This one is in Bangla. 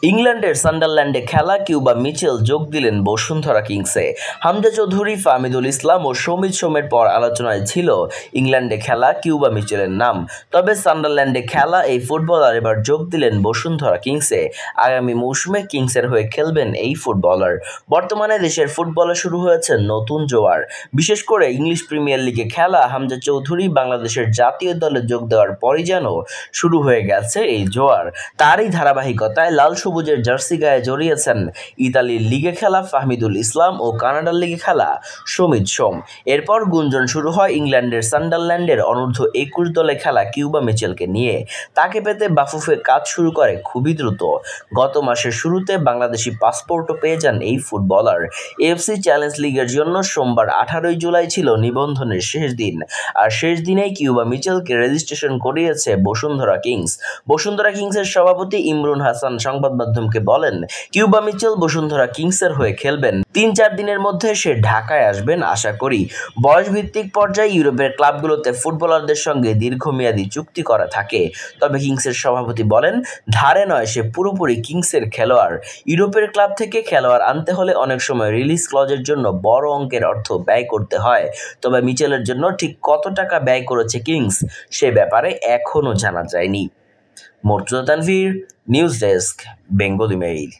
ইংল্যান্ডের সান্ডারল্যান্ডে খেলা কিউবা মিচেল যোগ দিলেন বসুন্ধরা কিংসে। হামজা চৌধুরী, ফাহমিদুল ইসলাম ও সমিত সোমের পর আলোচনায় ছিল ইংল্যান্ডে খেলা কিউবা মিচেলের নাম। তবে সান্ডারল্যান্ডে খেলা এই ফুটবলার এবার যোগ দিলেন বসুন্ধরা কিংসে। আগামী মৌসুমে কিংসের হয়ে খেলবেন এই ফুটবলার। বর্তমানে দেশের ফুটবলে শুরু হয়েছে নতুন জোয়ার। বিশেষ করে ইংলিশ প্রিমিয়ার লিগে খেলা হামজা চৌধুরী বাংলাদেশের জাতীয় দলে যোগ দেওয়ার পরই যেন শুরু হয়ে গেছে এই জোয়ার। তারই ধারাবাহিকতায় লাল সবুজের জার্সি গায়ে জড়িয়েছেন ইতালির লিগে খেলা ফাহমিদুল ইসলাম ও কানাডার লিগে খেলা সমিত সোম। এরপর গুঞ্জন শুরু হয় ইংল্যান্ডের সান্ডারল্যান্ডের অনূর্ধ্ব 21 দলে খেলা কিউবা মিচেলকে নিয়ে। তাকে পেতে বাফুফে কাজ শুরু করে খুবই দ্রুত। গত মাসের শুরুতে বাংলাদেশি পাসপোর্টও পেয়ে যান এই ফুটবলার। এএফসি চ্যালেঞ্জ লিগের জন্য সোমবার 18 জুলাই ছিল নিবন্ধনের শেষ দিন। আর শেষ দিনেই কিউবা মিচেলকে রেজিস্ট্রেশন করিয়েছে বসুন্ধরা কিংস। বসুন্ধরা কিংসের সভাপতি ইমরুন হাসান সংবাদ মাধ্যমকে বলেন, কিউবা মিচেল বসুন্ধরা কিংসের হয়ে খেলবেন। 3-4 দিনের মধ্যে সে ঢাকায় আসবেন আশা করি। বয়সভিত্তিক পর্যায়ে ইউরোপের ক্লাবগুলোতে ফুটবলারদের সঙ্গে দীর্ঘমেয়াদী চুক্তি করা থাকে। তবে কিংসের সভাপতি বলেন, ধারে নয়, সে পুরোপুরি কিংসের খেলোয়াড়। ইউরোপের ক্লাব থেকে খেলোয়াড় আনতে হলে অনেক সময় রিলিজ ক্লজের জন্য বড় অঙ্কের অর্থ ব্যয় করতে হয়। তবে মিচেলের জন্য ঠিক কত টাকা ব্যয় করেছে কিংস সে ব্যাপারে এখনও জানা যায়নি। Mortuza Tanvir, news desk, Bengali mail.